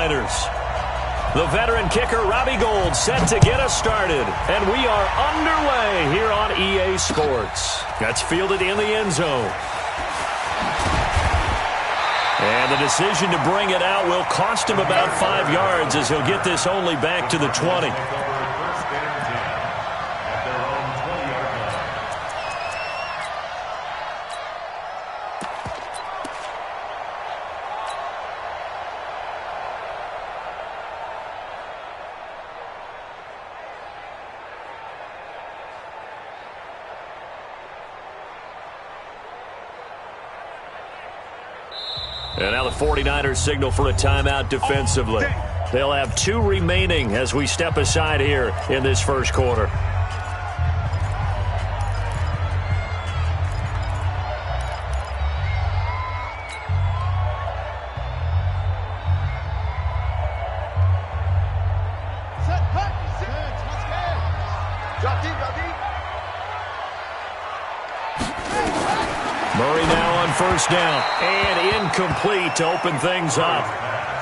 49ers. The veteran kicker, Robbie Gould, set to get us started. And we are underway here on EA Sports. That's fielded in the end zone. And the decision to bring it out will cost him about 5 yards as he'll get this only back to the 20. And now the 49ers signal for a timeout defensively. They'll have 2 remaining as we step aside here in this first quarter. Murray now on first down, and incomplete to open things up.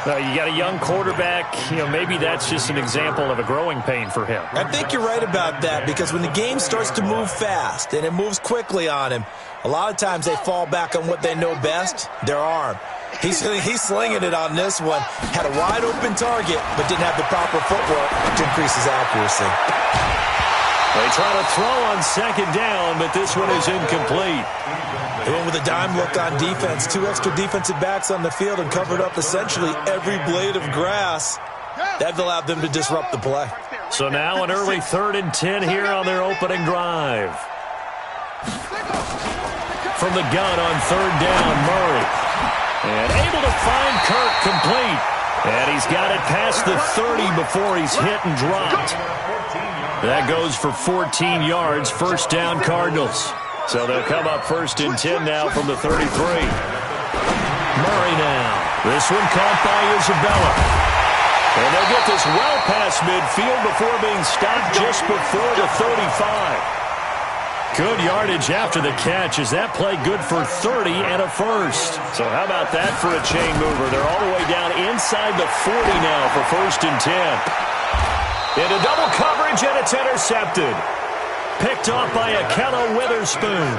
You got a young quarterback, maybe that's just an example of a growing pain for him. I think you're right about that, because when the game starts to move fast and it moves quickly on him, a lot of times they fall back on what they know best, their arm. He's slinging it on this one. Had a wide open target, but didn't have the proper footwork to increase his accuracy. They try to throw on second down, but this one is incomplete. They went with a dime look on defense. 2 extra defensive backs on the field and covered up essentially every blade of grass. That allowed them to disrupt the play. So now an early 3rd and 10 here on their opening drive. From the gun on 3rd down, Murray. And able to find Kirk complete. And he's got it past the 30 before he's hit and dropped. That goes for 14 yards, first down Cardinals. So they'll come up 1st and 10 now from the 33. Murray now. This one caught by Isabella. And they'll get this well past midfield before being stopped just before the 35. Good yardage after the catch. Is that play good for 30 and a first? So how about that for a chain mover? They're all the way down inside the 40 now for 1st and 10. Into double coverage, and it's intercepted. Picked off by Akello Witherspoon.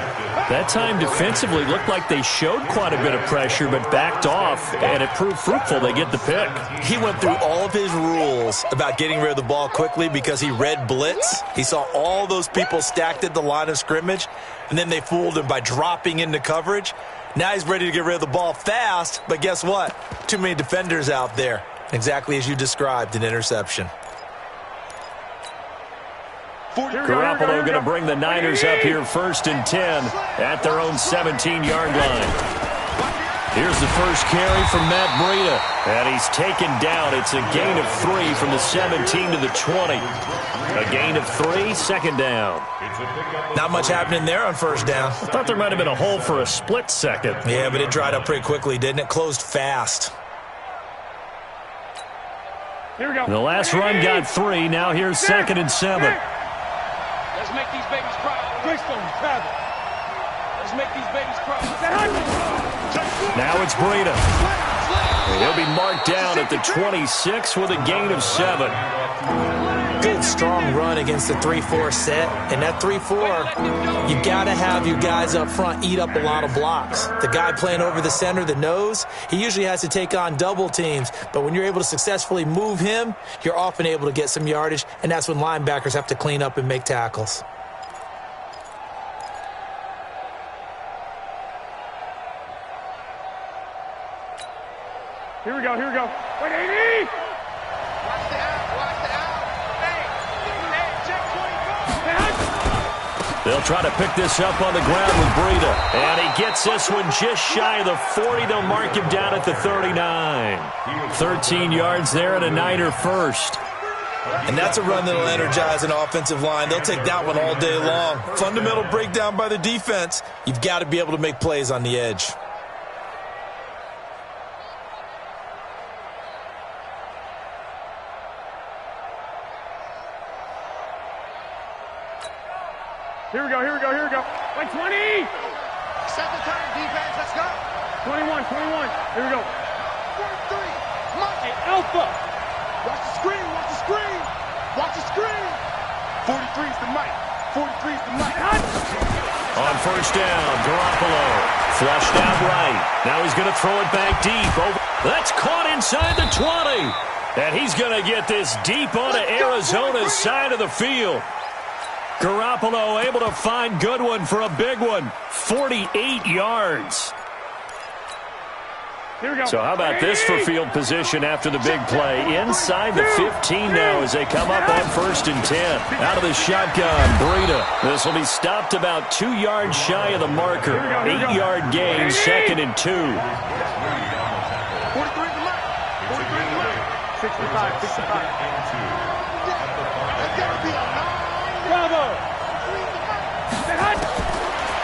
That time defensively looked like they showed quite a bit of pressure, but backed off, and it proved fruitful. They get the pick. He went through all of his rules about getting rid of the ball quickly because he read blitz. He saw all those people stacked at the line of scrimmage, and then they fooled him by dropping into coverage. Now he's ready to get rid of the ball fast, but guess what? Too many defenders out there. Exactly as you described, an interception. Garoppolo going to bring the Niners up here 1st and 10 at their own 17-yard line. Here's the first carry from Matt Breida, and he's taken down. It's a gain of 3 from the 17 to the 20. A gain of 3, 2nd down. Not much happening there on 1st down. I thought there might have been a hole for a split second. Yeah, but it dried up pretty quickly, didn't it? Closed fast. Here we go. The last run got 3. Now here's 2nd and 7. Let's make these babies cry. Let's make these babies cry. Now it's Breida. He'll be marked down at the 26 with a gain of 7. Good, strong run against the 3-4 set. And that 3-4, you got to have your guys up front eat up a lot of blocks. The guy playing over the center, the nose, he usually has to take on double teams. But when you're able to successfully move him, you're often able to get some yardage, and that's when linebackers have to clean up and make tackles. Here we go, here we go. 180! Watch the out. Hey, check 25. They'll try to pick this up on the ground with Breida. And he gets this one just shy of the 40. They'll mark him down at the 39. 13 yards there and a Niner first. And that's a run that'll energize an offensive line. They'll take that one all day long. Fundamental breakdown by the defense. You've got to be able to make plays on the edge. Here we go, here we go, here we go. Like 20! Set the time, defense, let's go. 21, 21. Here we go. 4-3, march Hey, Alpha! Watch the screen, watch the screen. Watch the screen. 43's the mic. 43's the mic. On first down, Garoppolo flushed out right. Now he's going to throw it back deep. That's caught inside the 20. And he's going to get this deep onto Arizona's side of the field. Garoppolo able to find Goodwin for a big one. 48 yards. Here we go. So how about this for field position after the big play? Inside the 15 now as they come up on 1st and 10. Out of the shotgun, Breida. This will be stopped about 2 yards shy of the marker. 8-yard gain, 2nd and 2. 43's the mic. 43's the mic. 65, 65. That's gotta be a 9. Bravo!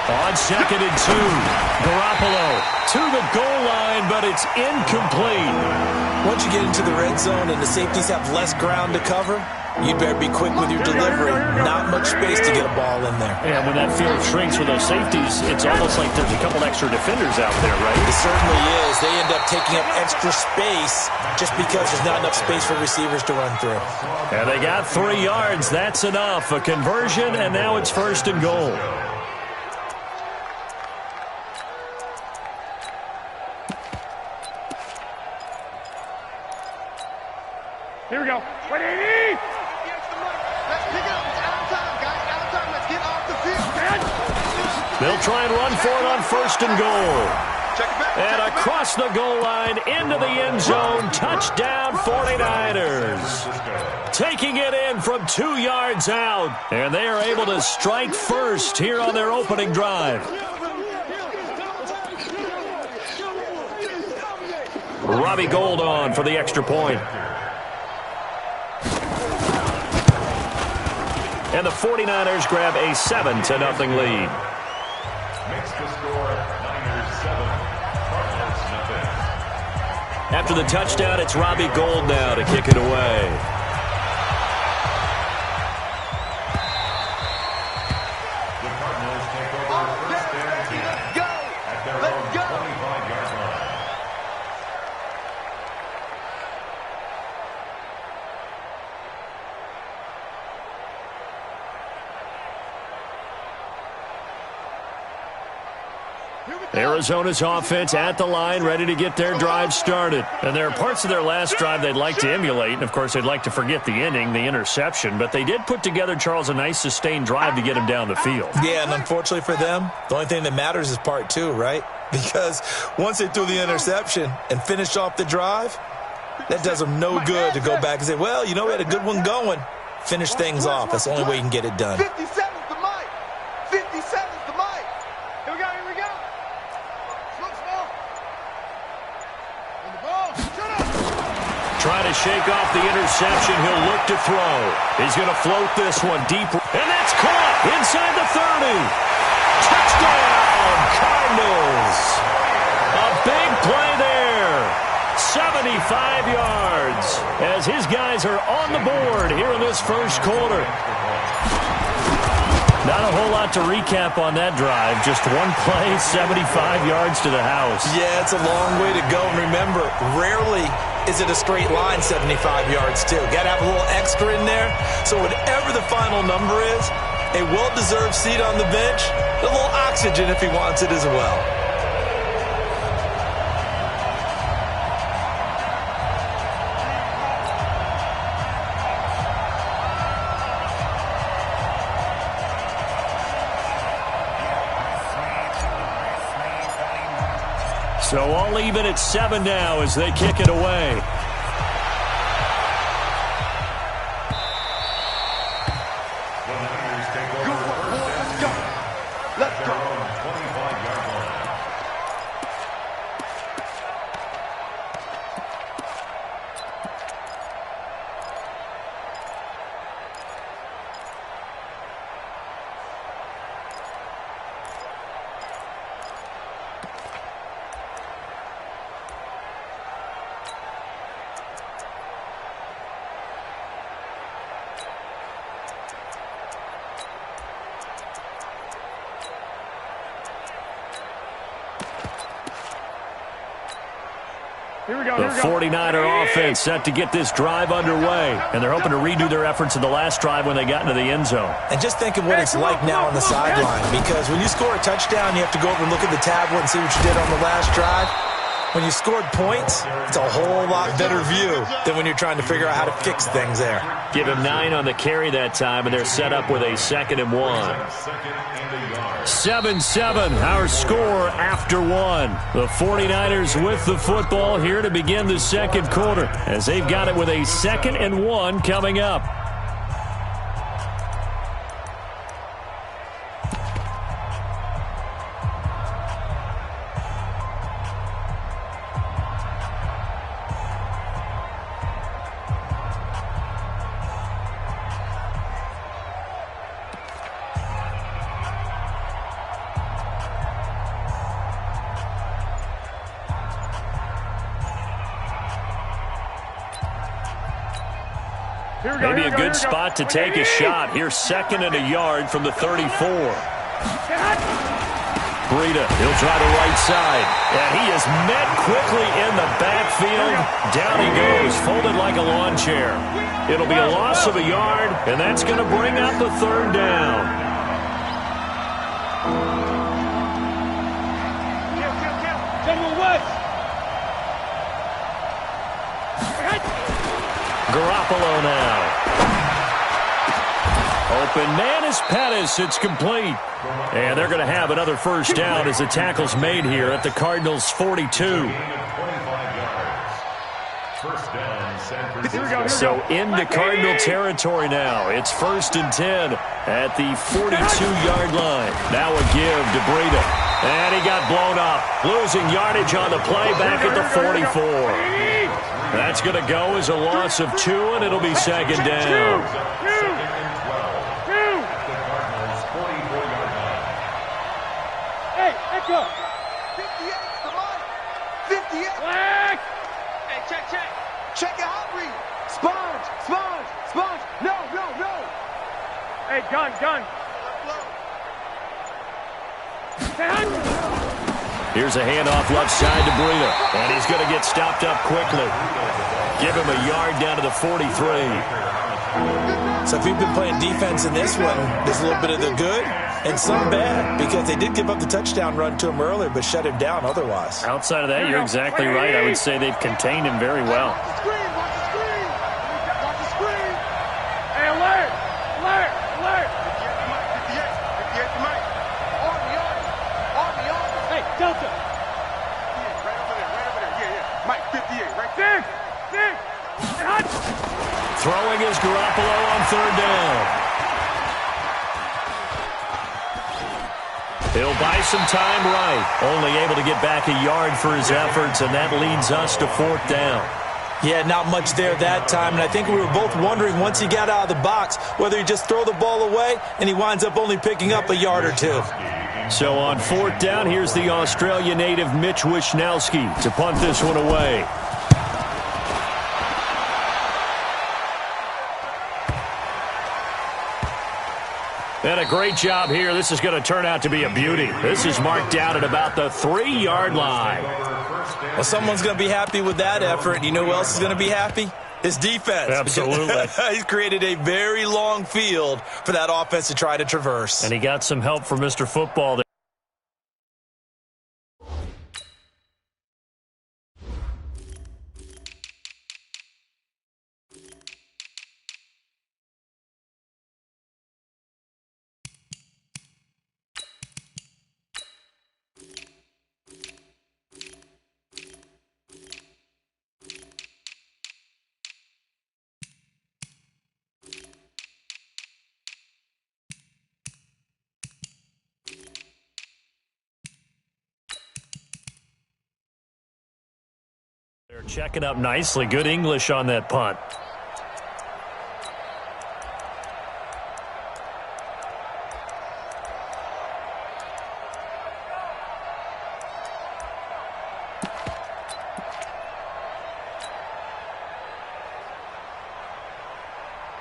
On 2nd and 2, Garoppolo to the goal line, but it's incomplete. Once you get into the red zone and the safeties have less ground to cover, you better be quick with your delivery. Not much space to get a ball in there. And when that field shrinks with those safeties, it's almost like there's a couple extra defenders out there, right? It certainly is. They end up taking up extra space just because there's not enough space for receivers to run through. And they got 3 yards. That's enough. A conversion, and now it's 1st and goal. Here we go. 180! Let's pick it up. It's out of time, guys. Out of time. Let's get off the field. They'll try and run for it on 1st and goal. Check it back. And across the goal line, into the end zone, touchdown 49ers. Taking it in from 2 yards out, and they are able to strike first here on their opening drive. Robbie Gould on for the extra point. And the 49ers grab a 7-0 lead. Makes the score Niners 7, Cardinals nothing. After the touchdown, it's Robbie Gould now to kick it away. The Cardinals take over 1st and 10 at their own 25-yard line. Arizona's offense at the line, ready to get their drive started. And there are parts of their last drive they'd like to emulate. And, of course, they'd like to forget the ending, the interception. But they did put together, Charles, a nice sustained drive to get him down the field. Yeah, and unfortunately for them, the only thing that matters is part 2, right? Because once they threw the interception and finished off the drive, that does them no good to go back and say, well, you know, we had a good one going. Finish things off. That's the only way you can get it done. 57's the mic. 57's the mic. Here we go, here we go. Look small. On the ball. Shut up. Trying to shake off the interception. He'll look to throw. He's going to float this one deep. And that's caught inside the 30. Touchdown, Cardinals. A big play there. 75 yards as his guys are on the board here in this first quarter. Not a whole lot to recap on that drive. Just one play, 75 yards to the house. Yeah, it's a long way to go. And remember, rarely is it a straight line 75 yards, too. Got to have a little extra in there. So whatever the final number is, a well-deserved seat on the bench, a little oxygen if he wants it as well. So all even at 7 now as they kick it away. The Niners take over 1st and 10 at their own 25-yard line. The 49er offense set to get this drive underway, and they're hoping to redo their efforts in the last drive when they got into the end zone. And just think of what it's like now on the sideline, because when you score a touchdown, you have to go over and look at the tablet and see what you did on the last drive. When you scored points, it's a whole lot better view than when you're trying to figure out how to fix things there. Give him 9 on the carry that time, and they're set up with a 2nd and 1. 7-7, our score after 1. The 49ers with the football here to begin the second quarter, as they've got it with a 2nd and 1 coming up. Maybe a good spot to take a shot. Here's 2nd and a yard from the 34. Breida, he'll try the right side. And he is met quickly in the backfield. Down he goes, folded like a lawn chair. It'll be a loss of a yard, and that's going to bring up the 3rd down. Garoppolo now. Open man is Pettis. It's complete. And they're going to have another 1st down as the tackle's made here at the Cardinals' 42. So into Cardinal territory now. It's 1st and 10 at the 42-yard line. Now a give to Breida. And he got blown up. Losing yardage on the play back at the 44. That's going to go as a loss of 2, and it'll be 2nd down. Hey, let's go. 58 for Mike. 58. Flag. Hey, check. Check it out, Reed. Sponge. No. Hey, gun. Here's a handoff left side to Breida, and he's going to get stopped up quickly. Give him a yard down to the 43. So if you've been playing defense in this one, there's a little bit of the good and some bad, because they did give up the touchdown run to him earlier, but shut him down otherwise. Outside of that, you're exactly right. I would say they've contained him very well. Watch the screen. Hey, alert. 58 to Mike. Army. Hey, Delta. Right over there. Yeah. Mike, 58, right there. Six. Throwing is Garoppolo on 3rd down. He'll buy some time right. Only able to get back a yard for his efforts, and that leads us to 4th down. Yeah, not much there that time, and I think we were both wondering once he got out of the box whether he just throw the ball away, and he winds up only picking up a yard or 2. So on 4th down, here's the Australia native Mitch Wishnowski to punt this one away. And a great job here. This is going to turn out to be a beauty. This is marked down at about the 3-yard line. Well, someone's going to be happy with that effort, and you know who else is going to be happy? His defense. Absolutely. He's created a very long field for that offense to try to traverse. And he got some help from Mr. Football there. They're checking up nicely. Good English on that punt.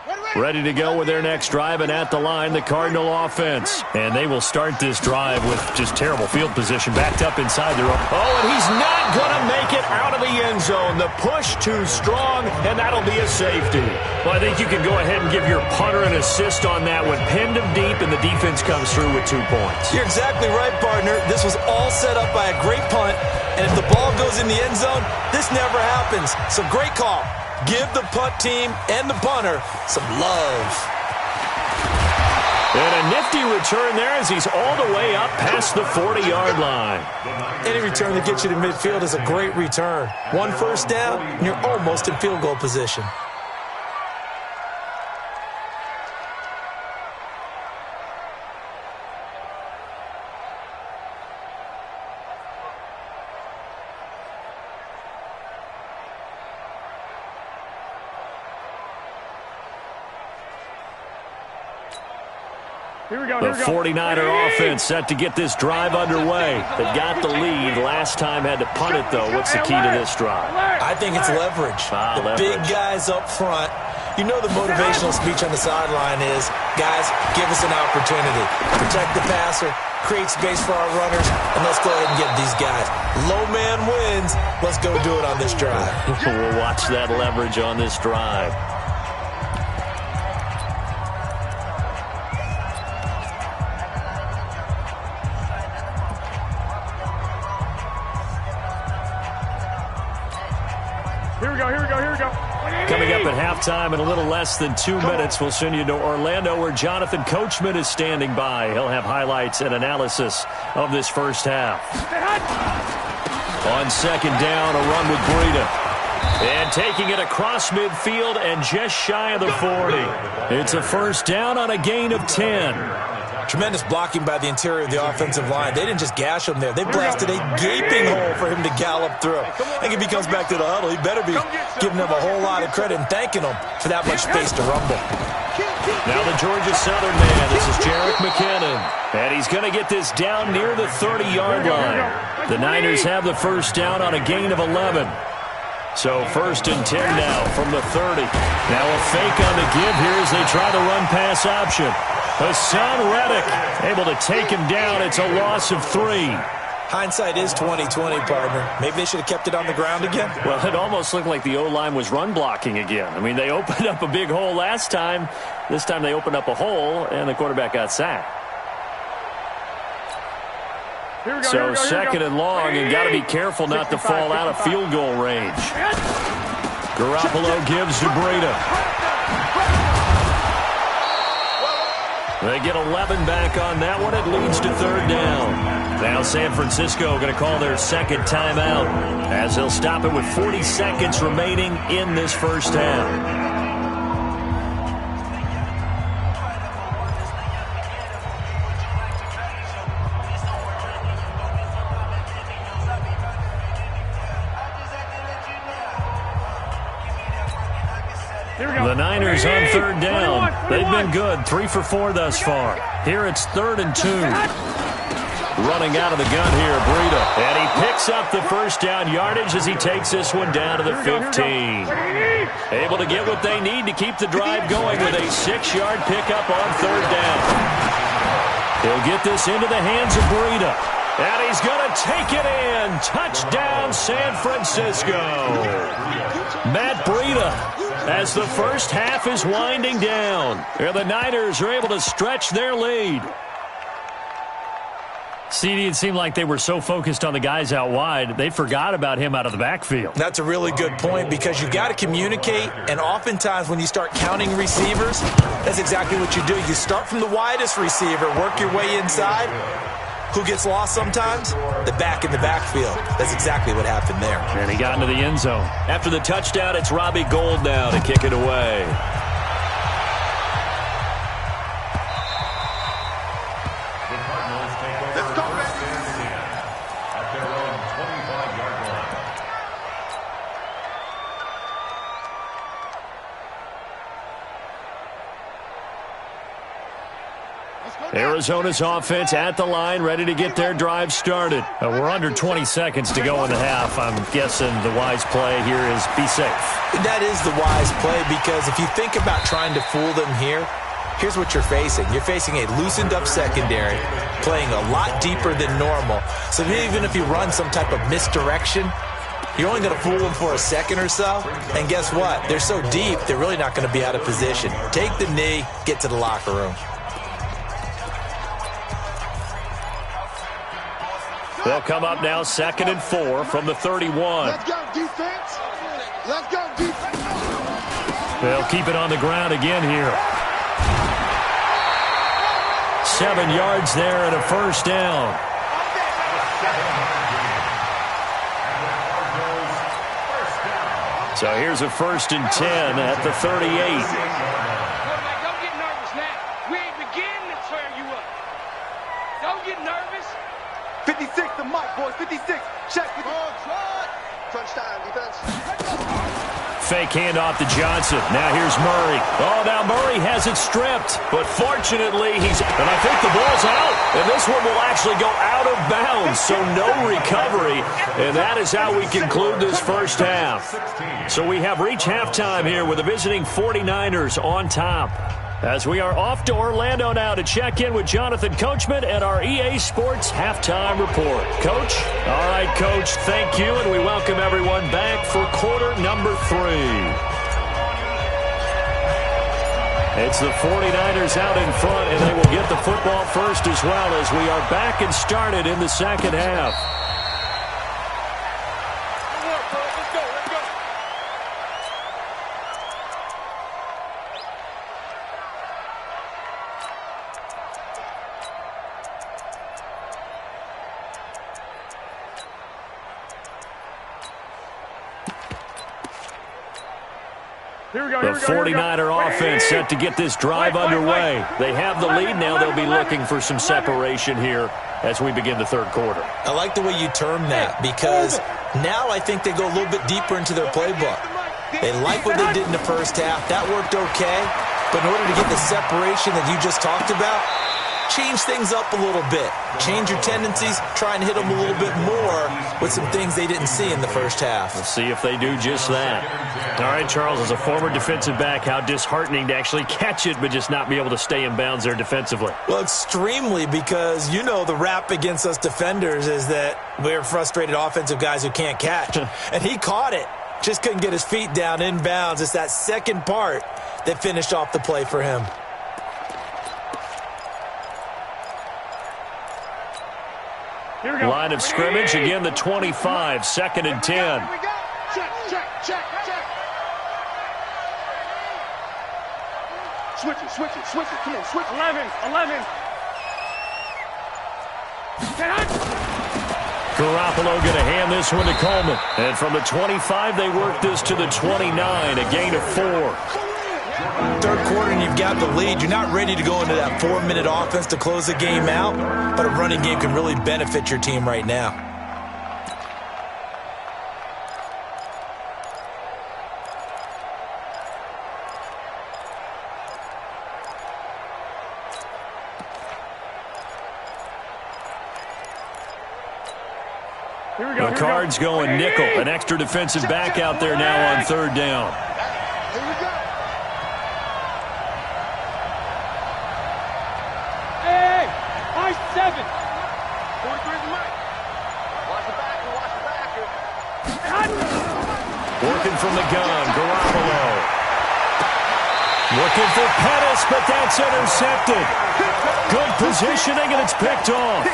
Ready. Ready to go with their next drive, and at the line, the Cardinal offense. And they will start this drive with just terrible field position, backed up inside their own. Oh, and he's not going to make it out of the end zone. The push too strong, and that'll be a safety. Well, I think you can go ahead and give your punter an assist on that one. Pinned him deep, and the defense comes through with 2 points. You're exactly right, partner. This was all set up by a great punt, and if the ball goes in the end zone, this never happens. So great call. Give the punt team and the punter some love. And a nifty return there as he's all the way up past the 40-yard line. Any return that gets you to midfield is a great return. 1 first down, and you're almost in field goal position. The 49er offense set to get this drive underway. They got the lead. Last time had to punt it, though. What's the key to this drive? I think it's leverage. The big guys up front. You know the motivational speech on the sideline is, guys, give us an opportunity. Protect the passer, create space for our runners, and let's go ahead and get these guys. Low man wins. Let's go do it on this drive. We'll watch that leverage on this drive. Coming up at halftime in a little less than 2 minutes, we'll send you to Orlando where Jonathan Coachman is standing by. He'll have highlights and analysis of this first half. On second down, a run with Breida. And taking it across midfield and just shy of the 40. It's a first down on a gain of 10. Tremendous blocking by the interior of the offensive line. They didn't just gash him there. They blasted a gaping hole for him to gallop through. I think if he comes back to the huddle, he better be giving them a whole lot of credit and thanking them for that much space to rumble. Now the Georgia Southern man. This is Jerick McKinnon. And he's going to get this down near the 30-yard line. The Niners have the first down on a gain of 11. So first and 10 now from the 30. Now a fake on the give here as they try the run-pass option. Hassan Reddick able to take him down. It's a loss of 3. Hindsight is 20/20, partner. Maybe they should have kept it on the ground again. Well, it almost looked like the O-line was run blocking again. I mean, they opened up a big hole last time. This time they opened up a hole, and the quarterback got sacked. So second and long, and got to be careful not to fall out of field goal range. Garoppolo gives to Breida. They get 11 back on that one. It leads to third down. Now San Francisco going to call their second timeout as they'll stop it with 40 seconds remaining in this first half. The Niners on third down. They've been good. 3 for 4 thus far. Here it's 3rd and 2. Running out of the gun here, Breida. And he picks up the first down yardage as he takes this one down to the 15. Able to get what they need to keep the drive going with a 6-yard pickup on third down. He'll get this into the hands of Breida. And he's going to take it in. Touchdown, San Francisco. Matt Breida, as the first half is winding down. And the Niners are able to stretch their lead. CD, it seemed like they were so focused on the guys out wide, they forgot about him out of the backfield. That's a really good point because you've got to communicate, and oftentimes when you start counting receivers, that's exactly what you do. You start from the widest receiver, work your way inside. Who gets lost sometimes? The back in the backfield. That's exactly what happened there. And he got into the end zone. After the touchdown, it's Robbie Gould now to kick it away. Arizona's offense at the line, ready to get their drive started. We're under 20 seconds to go in the half. I'm guessing the wise play here is be safe. That is the wise play, because if you think about trying to fool them here, here's what you're facing. You're facing a loosened up secondary, playing a lot deeper than normal. So even if you run some type of misdirection, you're only going to fool them for a second or so. And guess what? They're so deep, they're really not going to be out of position. Take the knee, get to the locker room. They'll come up now 2nd and 4 from the 31. Let's go, defense. Let's go, defense. They'll keep it on the ground again here. 7 yards there and a first down. So here's a 1st and 10 at the 38. Don't get nervous now. We ain't beginning to tear you up. Don't get nervous. 56 to Mike, boys. 56. Check. Crunch time, defense. Fake handoff to Johnson. Now here's Murray. Oh, now Murray has it stripped. But fortunately, and I think the ball's out. And this one will actually go out of bounds. So no recovery. And that is how we conclude this first half. So we have reached halftime here with the visiting 49ers on top. As we are off to Orlando now to check in with Jonathan Coachman and our EA Sports Halftime Report. Coach? All right, Coach, thank you, and we welcome everyone back for quarter number 3. It's the 49ers out in front, and they will get the football first as well as we are back and started in the second half. The 49er offense set to get this drive underway. They have the lead now. They'll be looking for some separation here as we begin the third quarter. I like the way you term that, because now I think they go a little bit deeper into their playbook. They like what they did in the first half. That worked okay. But in order to get the separation that you just talked about, change things up a little bit. Change your tendencies. Try and hit them a little bit more with some things they didn't see in the first half. We'll see if they do just that. All right, Charles, as a former defensive back, how disheartening to actually catch it but just not be able to stay in bounds there defensively. Well, extremely, because you know the rap against us defenders is that we're frustrated offensive guys who can't catch. And he caught it. Just couldn't get his feet down in bounds. It's that second part that finished off the play for him. Line of scrimmage, again the 25, 2nd and 10. Check. Switch it. Come on, switch it. 11. Garoppolo going to hand this one to Coleman. And from the 25, they work this to the 29, a gain of 4. Third quarter and you've got the lead. You're not ready to go into that 4-minute offense to close the game out, but a running game can really benefit your team right now. The Cards going nickel. An extra defensive back out there now on 3rd down. Here we go. Hey, I 7. 43 to Mike. Watch the backer. Working from the gun, Garoppolo. Looking for Pettis, but that's intercepted. Good positioning, and it's picked off.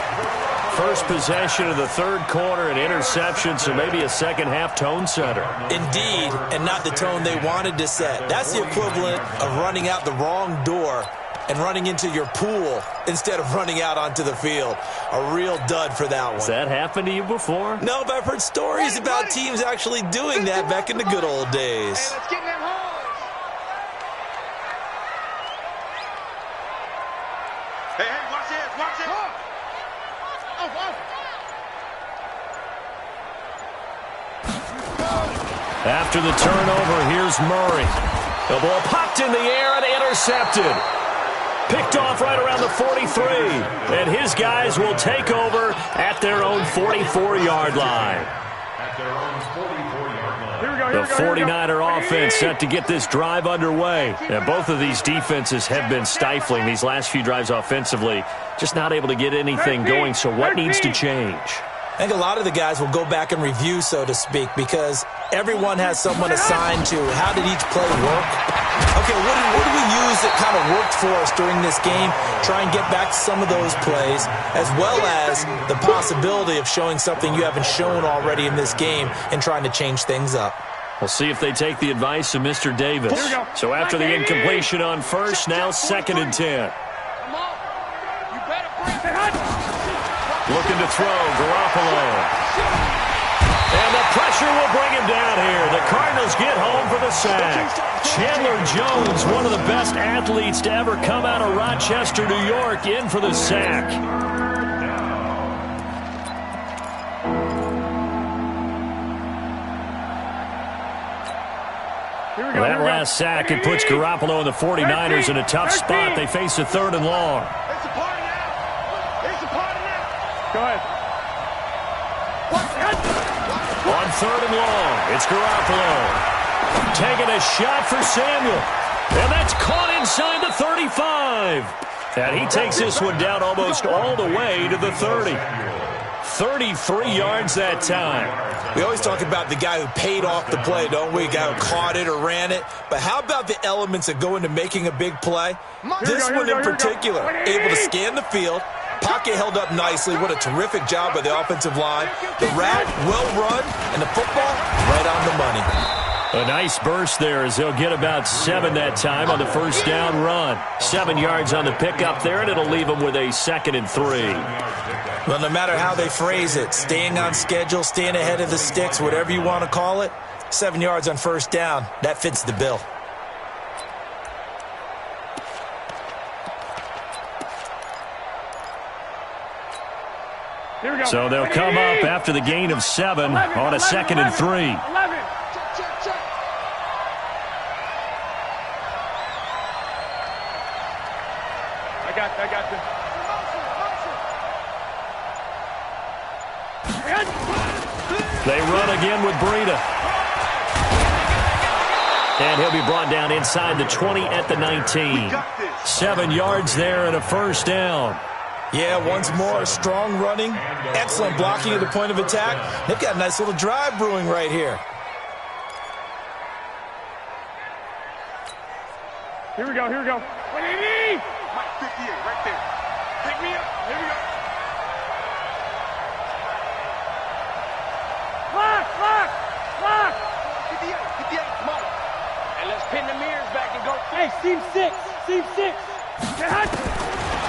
First possession of the third quarter, an interception, so maybe a second-half tone setter. Indeed, and not the tone they wanted to set. That's the equivalent of running out the wrong door and running into your pool instead of running out onto the field. A real dud for that one. Has that happened to you before? No, but I've heard stories about teams actually doing that back in the good old days. Hey, let's get in that hole. Hey, watch this. After the turnover, here's Murray. The ball popped in the air and intercepted. Picked off right around the 43. And his guys will take over at their own 44-yard line. At their own 44-yard line. The 49er offense set to get this drive underway. And both of these defenses have been stifling these last few drives offensively. Just not able to get anything going, so what needs to change? I think a lot of the guys will go back and review, so to speak, because everyone has someone assigned to how did each play work. Okay, what do we use that kind of worked for us during this game? Try and get back to some of those plays, as well as the possibility of showing something you haven't shown already in this game and trying to change things up. We'll see if they take the advice of Mr. Davis. So after the incompletion on first, now 2nd and 10. Come on. You better bring it. Looking to throw, Garoppolo. And the pressure will bring him down here. The Cardinals get home for the sack. Chandler Jones, one of the best athletes to ever come out of Rochester, New York, in for the sack. Well, that last sack, it puts Garoppolo and the 49ers in a tough spot. They face a 3rd and long. It's a party now. It's a party now. Go ahead. On 3rd and long, it's Garoppolo. Taking a shot for Samuel. And that's caught inside the 35. And he takes this one down almost all the way to the 30. 33 yards that time. We always talk about the guy who paid off the play, don't we? The guy who caught it or ran it. But how about the elements that go into making a big play? This one in particular, able to scan the field. Pocket held up nicely. What a terrific job by the offensive line. The route, well run, and the football, right on the money. A nice burst there as they'll get about 7 that time on the first down run. 7 yards on the pickup there, and it'll leave them with a 2nd and 3. Well, no matter how they phrase it, staying on schedule, staying ahead of the sticks, whatever you want to call it, 7 yards on first down, that fits the bill. So they'll come up after the gain of 7 on a 2nd and 3. 11. Check. I got this. They run again with Breida. And he'll be brought down inside the 20 at the 19. 7 yards there and a first down. Yeah, once more, strong running, excellent blocking at the point of attack. They've got a nice little drive brewing right here. Here we go. What do you need? Mike 58, right there. Pick me up. Here we go. Lock. 58, come on. Hey, let's pin the mirrors back and go. Hey, seam 6.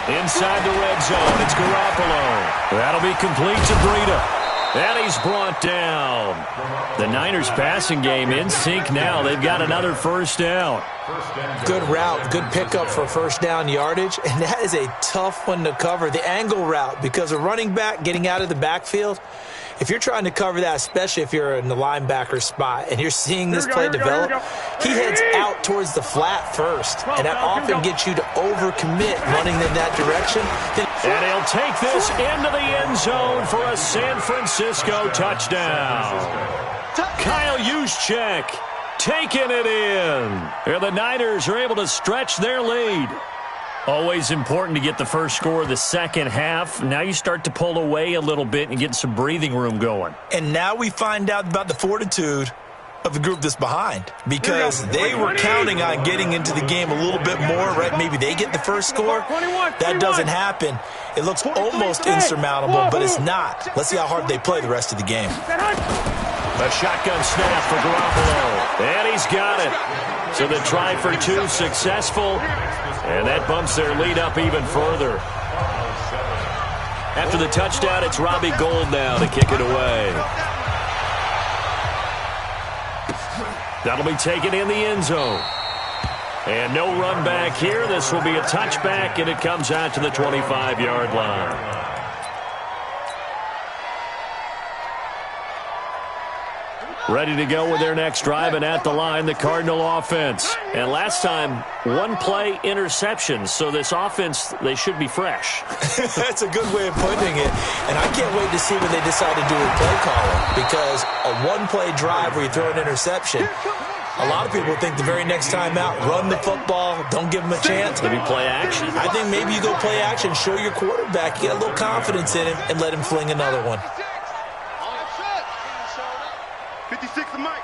Inside the red zone, it's Garoppolo. That'll be complete to Breida. And he's brought down. The Niners passing game in sync now. They've got another first down. Good route, good pickup for first down yardage, and that is a tough one to cover. The angle route, because a running back getting out of the backfield, if you're trying to cover that, especially if you're in the linebacker spot and you're seeing this play develop, he heads out towards the flat first, and that often gets you to overcommit running in that direction. And he'll take this into the end zone for a San Francisco touchdown. Kyle Juszczyk taking it in. And the Niners are able to stretch their lead. Always important to get the first score of the second half. Now you start to pull away a little bit and get some breathing room going. And now we find out about the fortitude of the group that's behind, because they were counting on getting into the game a little bit more, right? Maybe they get the first score. That doesn't happen. It looks almost insurmountable, but it's not. Let's see how hard they play the rest of the game. A shotgun snap for Garoppolo, and he's got it. So the try for 2 successful, and that bumps their lead up even further. After the touchdown, it's Robbie Gould now to kick it away. That'll be taken in the end zone. And no run back here. This will be a touchback, and it comes out to the 25-yard line. Ready to go with their next drive, and at the line, the Cardinal offense. And last time, one-play interception, so this offense, they should be fresh. That's a good way of putting it, and I can't wait to see what they decide to do with play calling, because a one-play drive where you throw an interception, a lot of people think the very next time out, run the football, don't give them a chance. Maybe play action? I think maybe you go play action, show your quarterback, get a little confidence in him, and let him fling another one. 56 to Mike.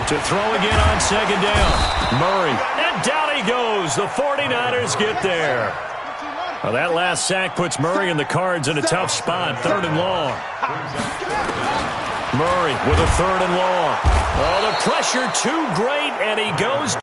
To throw again on second down. Murray. And down he goes. The 49ers get there. Well, that last sack puts Murray and the Cards in a tough spot. 3rd and long. Murray with a 3rd and long. Oh, the pressure too great, and he goes